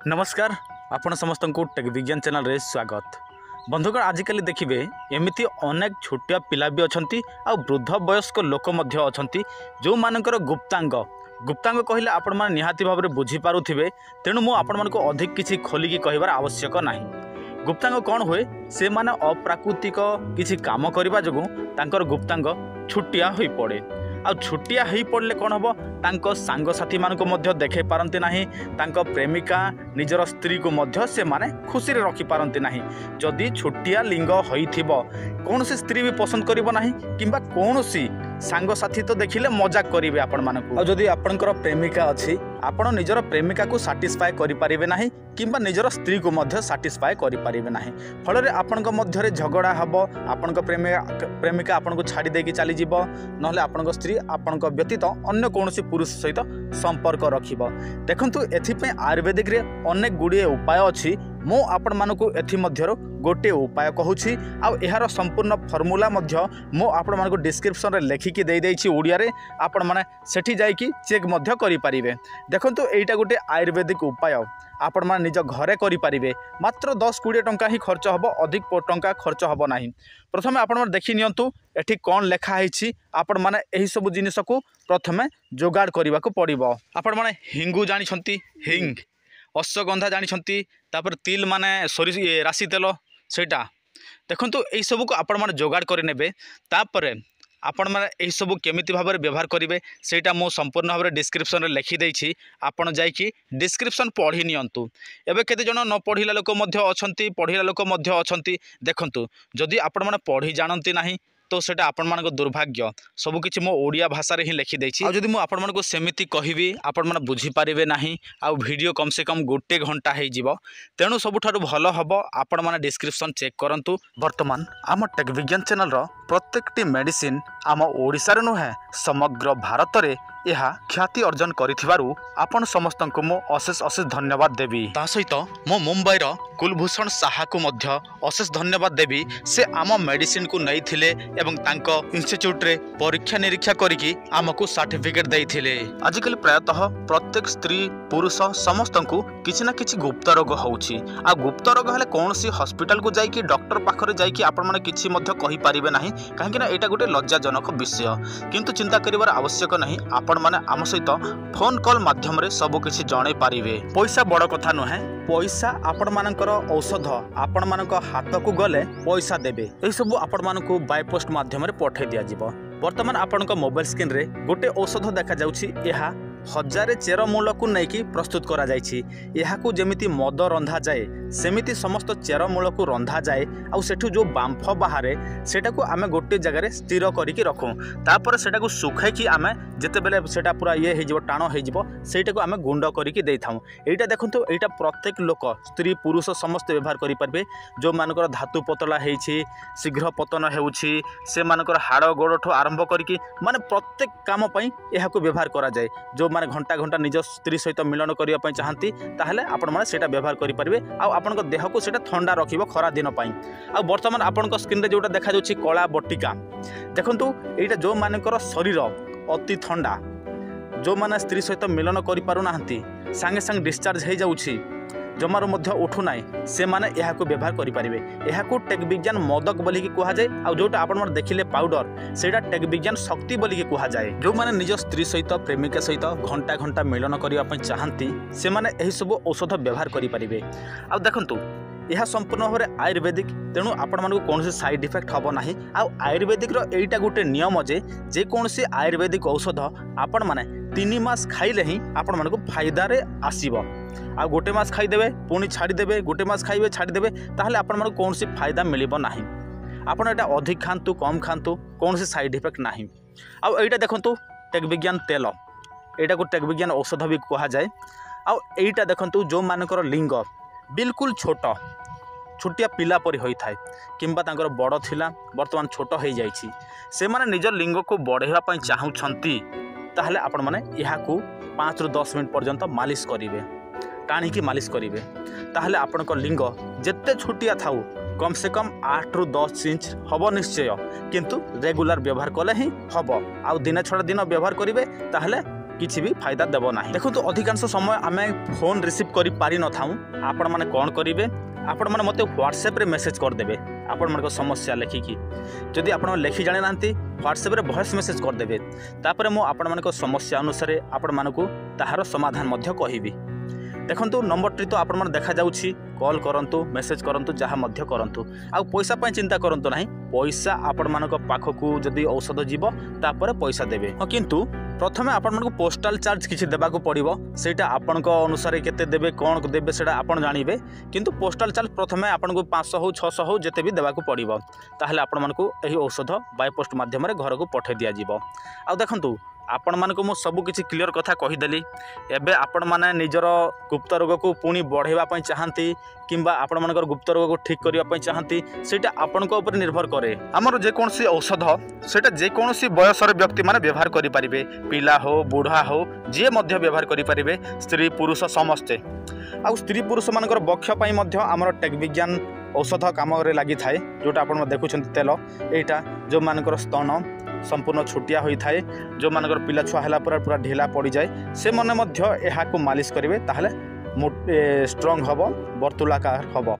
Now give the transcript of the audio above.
नमस्कार आपण समस्त को टेक विज्ञान चैनल रे स्वागत। बंधुगण आजिकल देखिए एमती अनेक छोटिया पिला भी अच्छा आ वृद्ध वयस्क लोक अच्छा जो मानकर गुप्तांग गुप्तांग कहले आपण माने निहाती भाव में बुझीपारे तेणु मु आपण मानक अधिक किसी खोलिकी कहबार आवश्यक नहीं। गुप्तांग कौन हुए से माने अप्राकृतिक किसी काम करने जो तांकर गुप्तांग छुट्टिया हो पड़े आ छुट्टिया हो पड़े कौन हम तांको सांगसाथी मानक मध्य देखे पारती नहीं तांको प्रेमिका निजर स्त्री को मध्य से माने खुशी रे रखी पारती नहीं। जदि छुट्टिया लिंग होइथिबो कौन सी स्त्री भी पसंद करिबो नहीं किंबा कौन सी सांगसाथी तो देखिले मजाक करिवे आपण मानकु। आ जदि आपनकर प्रेमिका अछि आपण निजर प्रेमिका को सैटिस्फाई करि पारिबे नाही किंबा निजर स्त्री को मध्य सैटिस्फाई करि पारिबे नाही। फल रे आपनक मध्य रे झगड़ा हबो आपनक प्रेमिका आपनको छाड़ी देकी चली जीवो नहले आपनक स्त्री आपनक व्यतीत अन्य कोनोसी पुरुष सहित संपर्क रखिबो। देखंतु एथिपे आयुर्वेदिक रे अनेक गुड़िए उपाय अछि मो आपण मानकु एथि मध्यरो गोटे उपाय कहूछि आ एहार संपूर्ण फॉर्मूला मध्य मो आपण मानकु डिस्क्रिप्शन रे लेखिकी दे देछि ओडिया रे आपण माने सेठी जाई कि चेक मध्य करि पारिबे। देखंतु एइटा गोटे आयुर्वेदिक उपाय आपण माने निज घरे करि पारिबे मात्र 10-20 टंका ही खर्च हबो अधिक टंका खर्च हबो नाही। प्रथमे आपण माने देखि नियंतु एठी कोन लेखा हैछि आपण माने एही सब जिनिस को प्रथमे जोगाड़ करबा को पड़िबो। आपण माने हिंगु जानि छंती हिंग अश्वगंधा जानि छंती तापर तिल माने सरी राशि तेल सेटा देखंतु एही सब को आपण माने जोगाड़ करि नेबे तापर आपण माने एही सब केमिति भाबरे व्यवहार करिवे सेटा मो संपूर्ण भाबरे डिस्क्रिप्शन रे लिखि देछि आपण जाई कि डिस्क्रिप्शन पढ़ी नियंतु। एबे केते जण न पढ़िला लोक मध्य अछंती पढ़िला लोक मध्य अछंती देखंतु जदि आपण माने पढ़ी जानंती नाही तो सेटा आपण मानक दुर्भाग्य सबकिछि मो ओडिया भाषा रे ही लिखि देछि। आ जदि मु आपण मानक सेमिति कहिबी आपण माने बुझी पारिबे नाही आ वीडियो कम से कम गोटे घंटा हे जीवो तेणु सबुठारु भलो हबो आपण माने डिस्क्रिप्शन चेक करंतु। वर्तमान आम टेक विज्ञान चैनल रो प्रत्येकटी मेडिसिन आम ओडिसा रे नुहे समग्र भारत रे यह ख्याति अर्जन करिथिबारु आपण समस्त को मो अशेष अशेष धन्यवाद देवी। ता सहित मो मुंबई रो कुलभूषण साहा को मध्य अशेष धन्यवाद देवी से आम मेडिसिन को नहीं थिले एवं तांको इंस्टीट्यूट रे परीक्षा निरीक्षा करिकी आमको सर्टिफिकेट देइथिले। आजिकल प्रायतः प्रत्येक स्त्री पुरुष समस्त को किछि ना किछि गुप्त रोग होउछि आ गुप्त रोग हले कोनसी हॉस्पिटल को जाइकी डॉक्टर पाखरे जाइकी आपण माने किछि मध्य कहि पारिबे नाही काहेकि ना एटा गोटे लज्जाजनक विषय किंतु चिंता करिवार आवश्यक नाही। आपण माने आम सहित फोन कॉल माध्यम रे सब किछि जणे पारिबे। पैसा बड़ कथा नुहे पैसा आपण मानकर औषध आपण मानक हाथ को गले पैसा देबे एही सब आपण मानक बाय पोस्ट माध्यम रे पठे दिया जिवो। वर्तमान आपनक मोबाइल स्क्रीन रे गोटे औषध देखा जाउछि एहा 1000 चेरमूल को लेकिन प्रस्तुत करा जायछि। एहाकू जेमिति मद रंधा जाए सेमिति समस्त चेरमूल को रंधा जाए आउ सेठू जो बांफ बाहरे सेटा को आमे गोटे जगह रे स्थिर करिकि रखू तापर सेटा को सुखाई कि आमे जेते बेले सेटा पूरा ये हे जिवो टाणो हे जिवो सेटा को आमे गुंड करिकि देइथाऊ। एटा देखंतु एटा प्रत्येक लोक स्त्री पुरुष समस्त व्यवहार करि परबे जो मानकर धातु पतला हेछि शीघ्र पतन हेउछि से मानकर हाड़ गोड़ठो आरंभ करिकि माने प्रत्येक काम पई एहाकू व्यवहार करा जाए। जो माने घंटा घंटा निज स्त्री सहित मिलन करिया पई चाहंती ताहले आपण माने सेटा व्यवहार करि परिबे आ आपनक देह को सेटा ठंडा रखिबो खरा दिन पई। आ वर्तमान आपनक स्क्रीन रे जोटा देखा जाउछि कला बटिका देखंतु एटा जो मानकर शरीर अति ठंडा जो माने स्त्री सहित मिलन करि पारु नाहंती संगे संग डिस्चार्ज हे जाउछि जमार मध्य उठू नाई से माने यह को व्यवहार करि परिबे। यह को टेक विज्ञान मोदक बोली की कहा जाए आ जोटा आपण मन देखिले पाउडर सेटा टेक विज्ञान शक्ति बोली की कहा जाए। जो माने निज स्त्री सहित प्रेमिका सहित घंटा घंटा मिलन करिया पई चाहंती से माने एही सब औषध व्यवहार करि परिबे। आ देखंतु यह संपूर्ण भाव में आयुर्वेदिक तेणु आपण मानक कौन साइड इफेक्ट हम ना। आयुर्वेदिक एटा गोटे नियम जे कौन आयुर्वेदिक औषध आपण माने 3 मास खाइले ही आपण मानक फायदा रे आसीबो आ गोटे मास खाइदेवे पुणी छाड़ीदेवे गोटे मास खाइबे छाड़ीदेवे ताहले आपण मानक कौन फायदा मिलिबो नाही। आपण एटा अधिक खांतु कम खांतु कौन साइड इफेक्ट नाही। आ एटा देखंतु टेक विज्ञान तेल एटा को टेक विज्ञान औषध भी कहा जाए। आ एटा देखंतु जो मानकर लिंग बिल्कुल छोट छोटिया पिला परि होई थाए किंबा तांकर बड़ थिला वर्तमान छोट हो जाइछि से माने निज लिंग को बढ़ेवा पई चाहूछंती ताहले आपण माने यहाकू 5 ରୁ 10 मिनट पर्यंत मालिश करिवे टाणी की मालिश करिवे ताहले आपनक लिंग जेते छोटिया थाउ कम से कम 8 ରୁ 10 इंच हबो निश्चय किंतु रेगुलर व्यवहार कले ही हबो। आ दिने छड़ा दिन व्यवहार करिवे ताहले किसी भी फायदा देव ना। देखो तो अधिकांश समय आम फोन रिसीव कर पारि न थाऊ आपण मैंने कौन करेंगे आपण मैंने मत व्हाट्सएप रे मेसेज करदे आपण मान समस्या लेखिकी जदि आप लेखि जाने ना व्हाट्सएप रे वॉइस मेसेज करदे तापर मु आपण मान समस्या अनुसार आपण मानक ताहार समाधान मध्य कहिबी। देखंतु नंबर टी तो आपण मन देखा जाउछि कॉल करंतु मेसेज करंतु जहाँ मध्य करंतु आ पैसा पाई चिंता करंतु नाही पैसा आपण मानक पाखकू जदि औषध जीव तापर पैसा देबे। हाँ किंतु प्रथमे आपण मानक पोस्टाल चार्ज किछि देबाकू पड़िबो सेटा आपनक अनुसार केते देबे कोन देबे सेटा आपण जानिबे किंतु पोस्टाल चार्ज प्रथमे आपण को 500 हो 600 हो जेते भी देबाकू पड़िबो ताहले आपण मानक एही औषध बाय पोस्ट माध्यम रे घर को पठे दिया जीवो। आ देखंतु आपण मानक मु सब किछि क्लियर कथा कहिदेली एबे आपण माने निजर गुप्त रोग को पुणी बढ़ेवा पई चाहंती किंबा आपण मानकर गुप्त रोग को ठीक करिवा पई चाहंती सेटा आपनक ऊपर निर्भर करे। हमर जे कोनसी औषध सेटा जे कोनसी बयसर व्यक्ति माने व्यवहार करि परिबे पिला हो बुढ़ा हो जे मध्य व्यवहार करि परिबे स्त्री पुरुष समस्ते। आ स्त्री पुरुष मानकर बक्ष पई मध्य हमर टेक विज्ञान औषध काम रे लागि थाए जोटा आपण देखुछन तेल एटा जो मानकर स्तन संपूर्ण छुटिया होई थाए जो मानकर पिला छुआ हला पूरा ढिला पड़ी जाए से मने मध्य एहा को मालिश करिवे ताहले स्ट्रांग हबो वर्तुलाकार हबो।